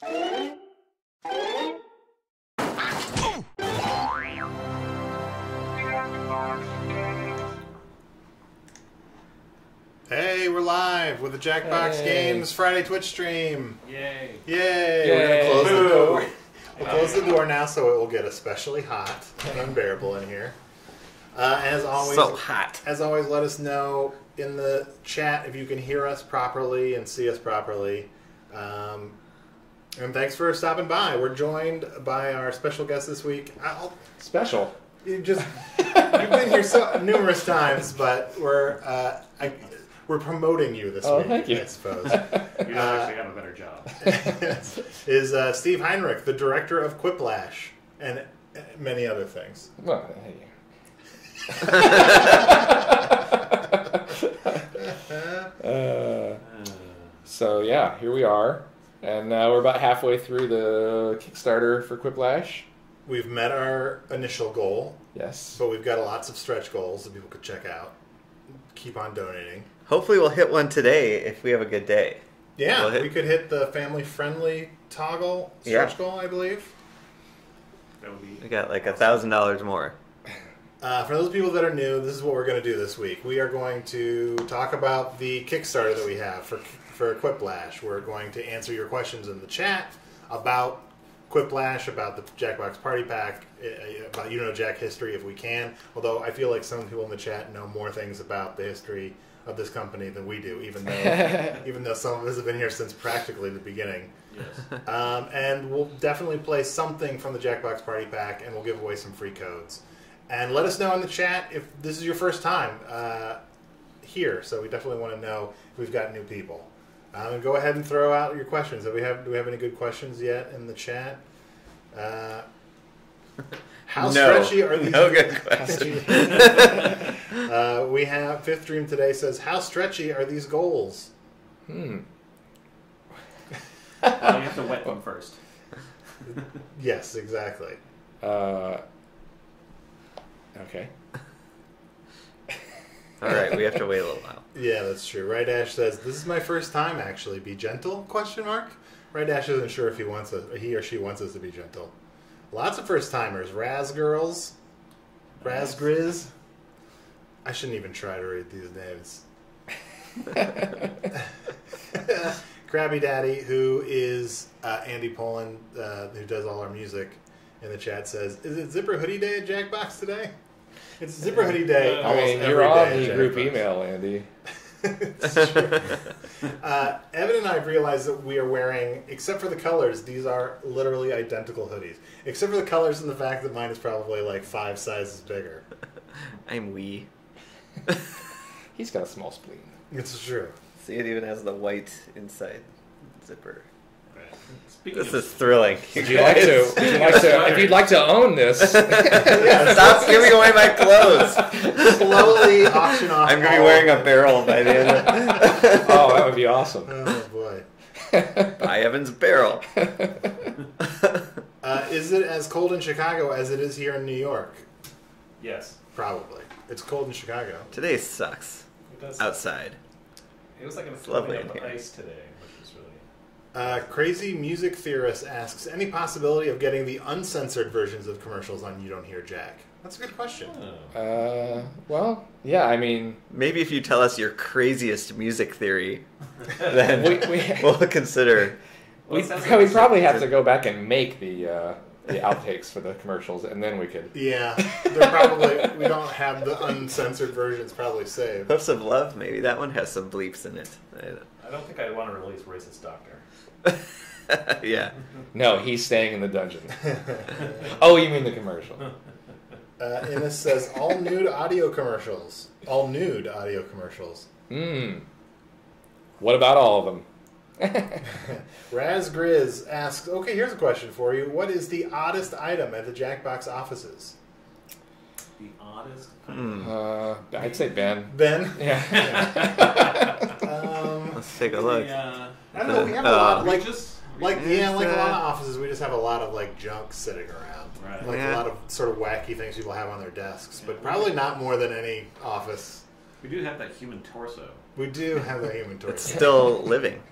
Hey, we're live with the Jackbox Games Friday Twitch stream. Yay. Yay. We're going to close the door. We'll close the door now so it will get especially hot and unbearable in here. As always, so hot. As always, let us know in the chat if you can hear us properly and see us properly. And thanks for stopping by. We're joined by our special guest this week. Special? You've been here so numerous times, but we're promoting you this week, thank you. I suppose. You don't actually have a better job. Is Steve Heinrich, the director of Quiplash, and many other things. Well, hey. So yeah, here we are, and we're about halfway through the Kickstarter for Quiplash. We've met our initial goal. Yes. But we've got lots of stretch goals that people could check out. Keep on donating. Hopefully we'll hit one today if we have a good day. Yeah, we could hit the family-friendly toggle stretch goal, I believe. That would be We got like $1,000 more. For those people that are new, this is what we're going to do this week. We are going to talk about the Kickstarter that we have for Quiplash. We're going to answer your questions in the chat about Quiplash, about the Jackbox Party Pack, about Jack history if we can. Although I feel like some people in the chat know more things about the history of this company than we do, even though some of us have been here since practically the beginning. yes. And we'll definitely play something from the Jackbox Party Pack, and we'll give away some free codes. And let us know in the chat if this is your first time here. So we definitely want to know if we've got new people. And go ahead and throw out your questions. Do we have any good questions yet in the chat? How stretchy are these? No good question. We have Fifth Dream today says, how stretchy are these goals? Well, you have to wet them first. Yes, exactly. Okay. All right, we have to wait a little while. Yeah, that's true. Right Ash says, this is my first time actually. Be gentle? Question mark. Right Ash isn't sure if he or she wants us to be gentle. Lots of first timers. Raz Girls. Raz Grizz. I shouldn't even try to read these names. Krabby Daddy, who is Andy Poland, who does all our music in the chat, says, is it Zipper Hoodie Day at Jackbox today? It's Zipper Hoodie Day almost every day. You're on the at group Jackbox. email, Andy. It's true. Evan and I have realized that we are wearing, except for the colors, these are literally identical hoodies. Except for the colors and the fact that mine is probably like 5 sizes bigger. I'm wee. He's got a small spleen. It's true. See, it even has the white inside zipper. Right. Speaking This of, is thrilling. If you'd like to own this, Stop giving away my clothes. Slowly auction off. I'm going to be wearing a barrel by the end of it. oh, that would be awesome. Oh boy. Buy Evan's barrel. Is it as cold in Chicago as it is here in New York? yes. Probably. It's cold in Chicago. Today sucks. It does. Outside. It was like a lovely floating in on here. ice today, which was really... Crazy Music Theorist asks, any possibility of getting the uncensored versions of commercials on You Don't Hear Jack? That's a good question. Well, yeah, I mean... Maybe if you tell us your craziest music theory, then We we'll consider... we sounds like we'd probably have to go back and make the outtakes for the commercials, and then we could... Yeah, they're probably, we don't have the uncensored versions probably saved. Hoofs of Love, maybe. That one has some bleeps in it. I don't think I'd want to release Racist Doctor. Yeah. No, he's staying in the dungeon. Oh, you mean the commercial. Innes says, all nude audio commercials. All nude audio commercials. What about all of them? Raz Grizz asks, okay, here's a question for you. What is the oddest item at the Jackbox offices? The oddest... I'd say Ben. Ben? Yeah. Let's take a look. I don't know, we have a lot, like a lot Is, of offices, we just have a lot of, like, junk sitting around. Right. Like, a lot of sort of wacky things people have on their desks, but probably not more than any office. We do have that human torso. We do have a human torso. It's still living.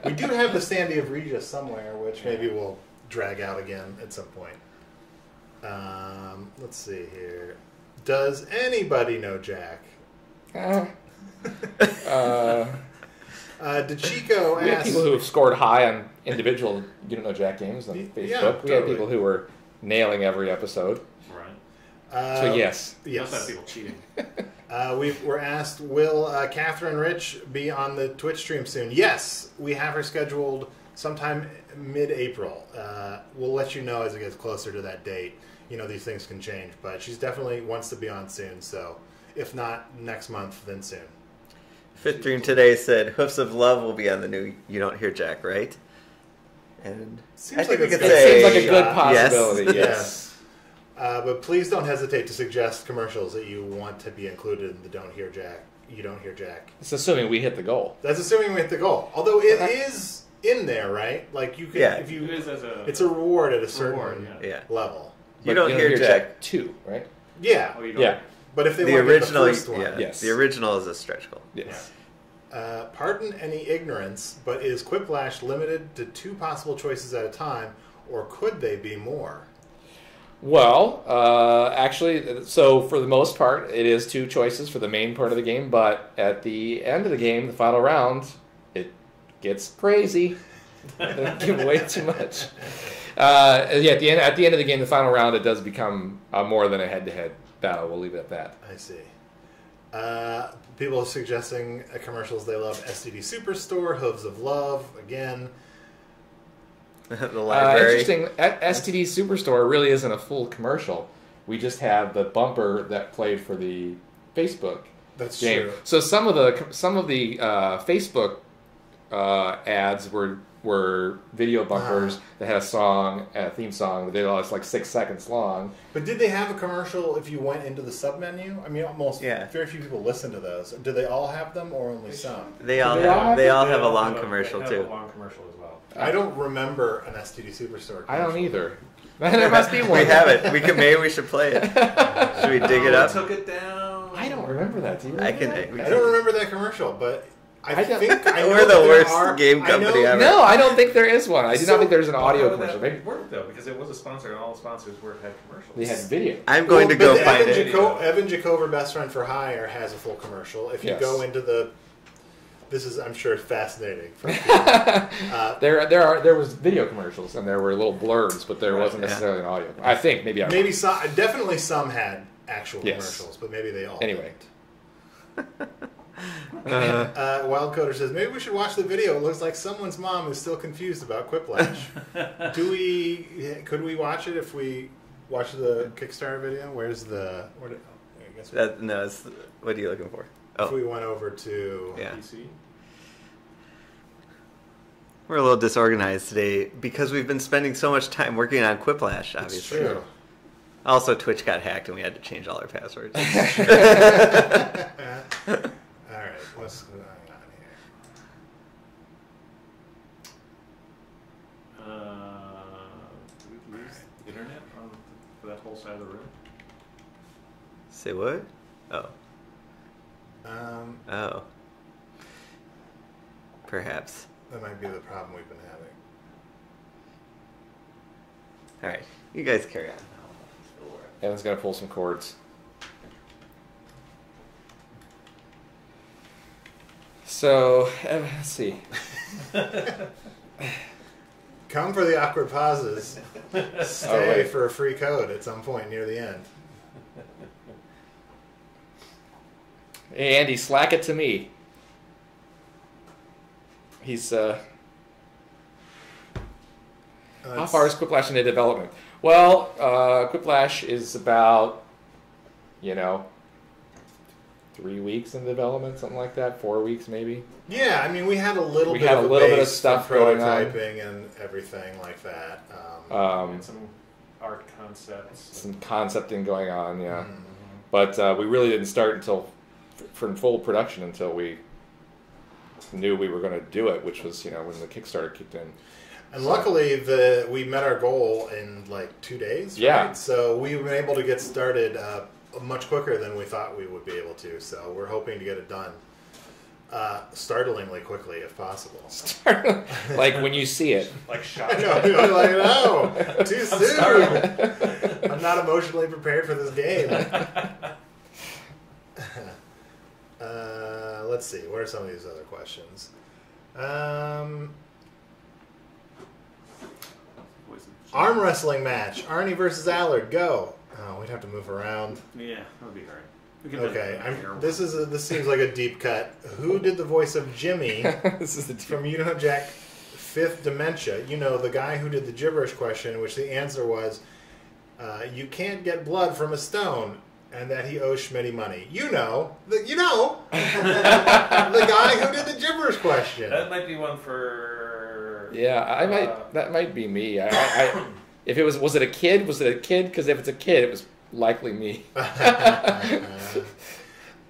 We do have the Sandy of Regis somewhere, which maybe we'll drag out again at some point. Let's see here. Does anybody know Jack? DeChico We have asked... people who have scored high on individual You Don't Know Jack games on Facebook. Yeah, We had totally. people who were nailing every episode. Right. So yes. You also Yes. have people cheating. We're asked, will Catherine Rich be on the Twitch stream soon? Yes, we have her scheduled sometime mid-April. We'll let you know as it gets closer to that date. You know, these things can change, but she's definitely wants to be on soon. So, if not next month, then soon. Fifth Dream today said Hoofs of Love will be on the new You Don't Hear Jack, right? And Seems I think like we it's could got- say Seems like a good Yes. possibility. Yes. But please don't hesitate to suggest commercials that you want to be included in the Don't Hear Jack. You Don't Hear Jack. It's assuming we hit the goal. That's assuming we hit the goal. Although it is in there, right? Like you can, Yeah. if you, It is as a... it's a reward at a certain Reward, yeah. level. You Don't Hear Jack. 2, right? Yeah, Oh, you don't... Yeah. but if they The want to get the original, first one, yeah. Yes. The original is a stretch goal. Yes. Pardon any ignorance, but is Quiplash limited to 2 possible choices at a time, or could they be more? Well, actually, so for the most part, it is 2 choices for the main part of the game, but at the end of the game, the final round, it gets crazy. They give away too much. Yeah, at the end of the game, the final round, it does become more than a head-to-head battle. We'll leave it at that. I see. People are suggesting commercials they love. STD Superstore, Hooves of Love, again. The library. Interesting. STD Superstore really isn't a full commercial. We just have the bumper that played for the Facebook That's game. true. So some of the Facebook ads were video bumpers that had a theme song. They were like 6 seconds long. But did they have a commercial if you went into the sub menu? I mean, almost very few people listen to those. Do they all have them, or only some? They all They all have. They all have a They long have commercial they have too. a long commercial as well. I don't remember an STD Superstore commercial. I don't either. There must be one. We have it. Maybe we should play it. Should we dig it Oh, up? Took it down. I don't remember that. Do you I remember can. that? I don't remember that commercial, but I don't- think I know We're the that there worst are, game company ever. No, I don't think there is one. I do So- not think there's an audio How would commercial. that Maybe work though, because it was a sponsor, and all the sponsors had commercials. they had video. I'm going to go but find Evan it. Evan Jacover, Best Friend for Hire, has a full commercial. If you Yes. go into the, this is, I'm sure, fascinating. For There was video commercials and there were little blurbs, but there wasn't Yeah. necessarily an audio. I think maybe I maybe some, definitely some had actual Yes. commercials, but maybe they all. Anyway. Wild Coder says maybe we should watch the video. It looks like someone's mom is still confused about Quiplash. Could we watch it if we watch the Kickstarter video? Where's the? Where did, I guess No, what are you looking for? if Oh, we went over to yeah. PC. We're a little disorganized today because we've been spending so much time working on Quiplash, It's obviously. true. Also, Twitch got hacked and we had to change all our passwords. All right, what's going on here? Did we lose internet for that whole side of the room? Say what? Oh. Oh. Perhaps. That might be the problem we've been having. All right. You guys carry on. Evan's gonna pull some cords. So let's see. Come for the awkward pauses. Stay wait. for a free code at some point near the end. Hey Andy, slack it to me. He's how far is Quiplash into development? Well, Quiplash is about 3 weeks in development, something like that. 4 weeks, maybe. Yeah, I mean, we had a little We bit had of a little bit of base stuff for going on. prototyping and everything like that. And some art concepts. Some concepting going on, yeah. Mhm. But we really didn't start until from full production until we knew we were going to do it, which was when the Kickstarter kicked in. And luckily, we met our goal in like 2 days. Yeah. Right? So we've been able to get started much quicker than we thought we would be able to. So we're hoping to get it done startlingly quickly, if possible. Like when you see it. Like shot. No, you're like, no, too soon. I'm not emotionally prepared for this game. Let's see. What are some of these other questions? Arm wrestling match. Arnie versus Allard. Go. Oh, we'd have to move around. Yeah, that would be hard. We could Okay, just- this seems like a deep cut. Who did the voice of Jimmy This is the from You Know Jack Fifth Dementia? You know, the guy who did the gibberish question, which the answer was, you can't get blood from a stone, and that he owes Schmitty money. The guy who did the gibberish question. That might be one for. Yeah, I might. That might be me. If it was it a kid? Was it a kid? Because if it's a kid, it was likely me.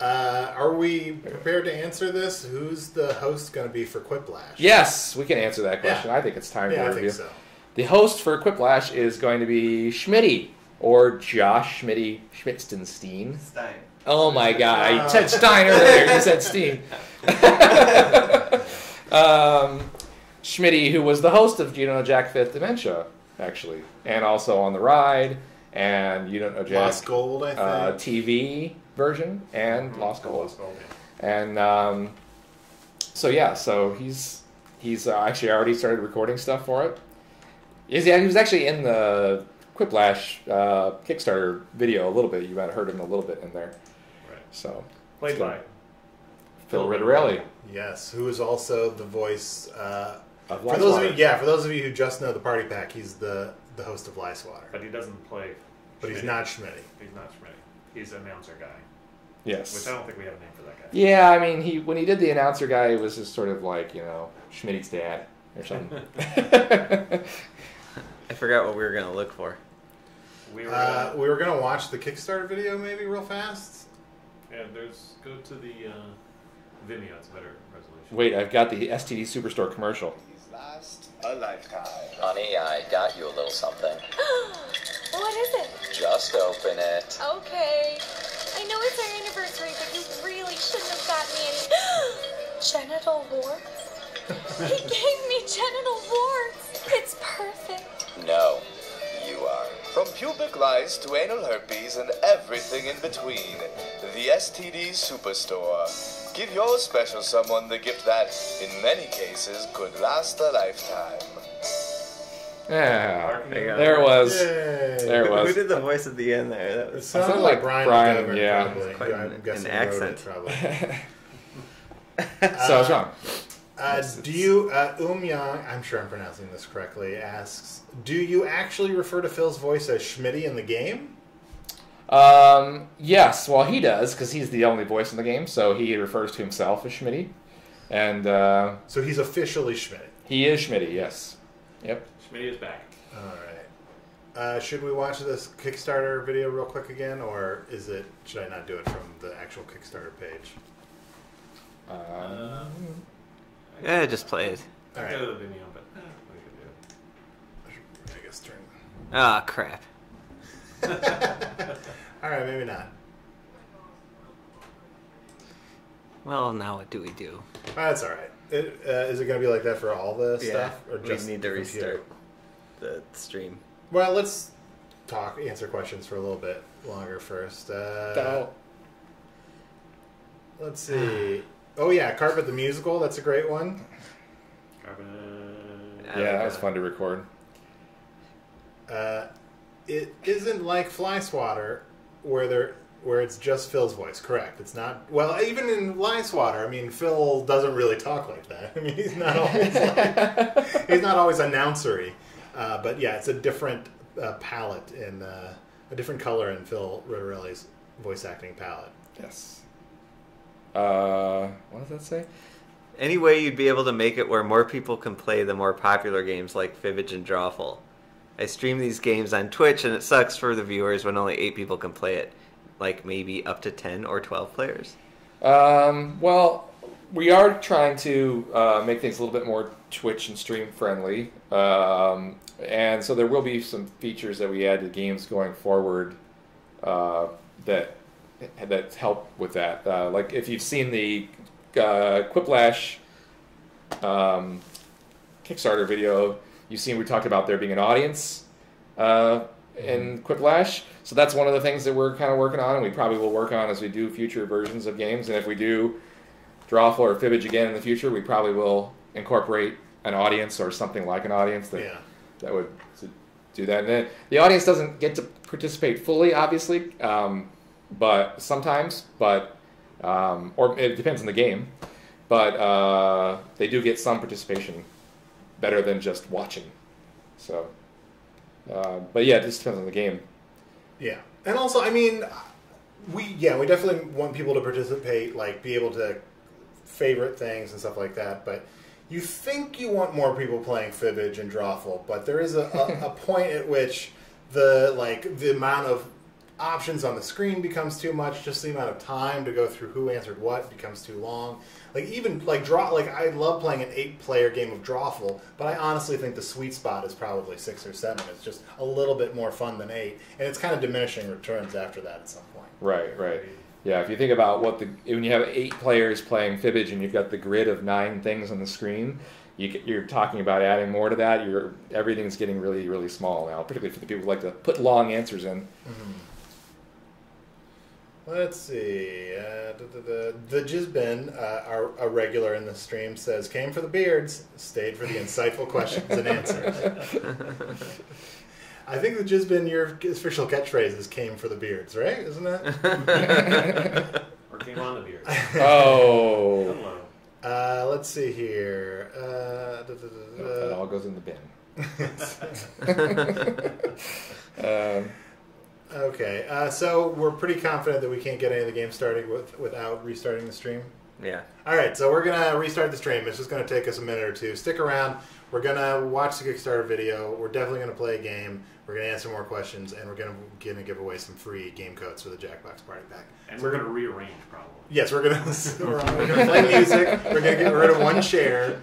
Are we prepared to answer this? Who's the host going to be for Quiplash? Yes, we can answer that question. Yeah. I think it's time Yeah, for I a review. think so. The host for Quiplash is going to be Schmitty, or Josh Schmitty Schmitzenstein. Stein. Oh my god, I said Stein earlier, you said Steen. Schmitty, who was the host of You Don't Know Jack Fifth Dementia, actually, and also on the ride, and You Don't Know Jack Lost Gold, I think. TV version, and Lost Gold. Lost Gold. And so he's actually already started recording stuff for it. He was actually in the Quiplash Kickstarter video a little bit. You might have heard him a little bit in there. Right. So Played by. Phil Rittarelli Yes, who is also the voice. of For those of Lightwater. for those of you who just know the Party Pack, he's the host of Licewater. But he doesn't play. But he's Schmitty. not Schmitty. He's not Schmitty. He's an announcer guy. Yes. Which I don't think we have a name for that guy. Yeah, I mean, when he did the announcer guy, it was just sort of like, Schmitty's dad or something. I forgot what we were gonna look for. We were. We were going to watch the Kickstarter video maybe real fast. Yeah, go to the Vimeo. It's a better resolution. Wait, I've got the STD Superstore commercial. Last a lifetime. Honey, I got you a little something. What is it? Just open it. Okay. I know it's our anniversary, but you really shouldn't have gotten me any genital warts. He gave me genital warts. It's perfect. No, you are. From pubic lice to anal herpes and everything in between, the STD Superstore. Give your special someone the gift that, in many cases, could last a lifetime. Yeah, There you go. there it was. Yay. There it Who was. did the voice at the end there? That It was sounded sounded like like Brian Brian, McGovern, yeah. probably. It's quite I'm an guessing he wrote accent. it, probably. So I was wrong. Do you, Young, I'm sure I'm pronouncing this correctly, asks, do you actually refer to Phil's voice as Schmitty in the game? Yes, well, he does, because he's the only voice in the game, so he refers to himself as Schmitty. And So he's officially Schmitty. he is Schmitty, yes. Yep. Schmitty is back. All right. Should we watch this Kickstarter video real quick again, or should I not do it from the actual Kickstarter page? Yeah, just play it. All I right. go to the Vimeo, but we could I guess turn. Ah, crap. All right, maybe not. Well, now what do we do? That's all right. Is it going to be like that for all the stuff, or we just need to the computer? restart the stream. Well, let's answer questions for a little bit longer first. So, Let's see. Oh yeah, Carpet the Musical. That's a great one. do. Carbon. yeah, that was fun to record. It isn't like Fly Swatter, where it's just Phil's voice. Correct. It's not. Well, even in Fly Swatter, I mean, Phil doesn't really talk like that. I mean, he's not always he's not always announcery. But yeah, it's a different palette in a different color in Phil Rittarelli's voice acting palette. Yes. What does that say? Any way you'd be able to make it where more people can play the more popular games like Fibbage and Drawful. I stream these games on Twitch, and it sucks for the viewers when only 8 people can play it. Like maybe up to 10 or 12 players. Well, we are trying to make things a little bit more Twitch and stream friendly. And so there will be some features that we add to games going forward that help with that. Like if you've seen the Quiplash Kickstarter video, you've seen we talked about there being an audience in Quiplash. So that's one of the things that we're kind of working on, and we probably will work on as we do future versions of games. And if we do Drawful or Fibbage again in the future, we probably will incorporate an audience or something like an audience that would do that. And then the audience doesn't get to participate fully, obviously, but sometimes, or it depends on the game. But they do get some participation, better than just watching. So, but yeah, it just depends on the game. Yeah, and also, I mean, we definitely want people to participate, like be able to favorite things and stuff like that. But you think you want more people playing Fibbage and Drawful, but there is a point at which the amount of options on the screen becomes too much. Just the amount of time to go through who answered what becomes too long. I love playing an 8-player game of Drawful, but I honestly think the sweet spot is probably 6 or 7. It's just a little bit more fun than 8, and it's kind of diminishing returns after that at some point. Right. Yeah, if you think about when you have 8 players playing Fibbage and you've got the grid of 9 things on the screen, you're talking about adding more to that. Everything's getting really, really small now, particularly for the people who like to put long answers in. Mm-hmm. Let's see. The Jizbin, a regular in the stream, says, came for the beards, stayed for the insightful questions and answers. I think the Jizbin, your official catchphrase is came for the beards, right? Isn't that? Or came on the beard. Oh. Hello. Let's see here. That all goes in the bin. Okay, so we're pretty confident that we can't get any of the games started without restarting the stream? Yeah. All right, so we're going to restart the stream. It's just going to take us a minute or two. Stick around. We're going to watch the Kickstarter video. We're definitely going to play a game. We're going to answer more questions, and we're going to give away some free game codes for the Jackbox Party Pack. And we're going to rearrange, probably. Yes, we're going to play music. We're going to get rid of one chair.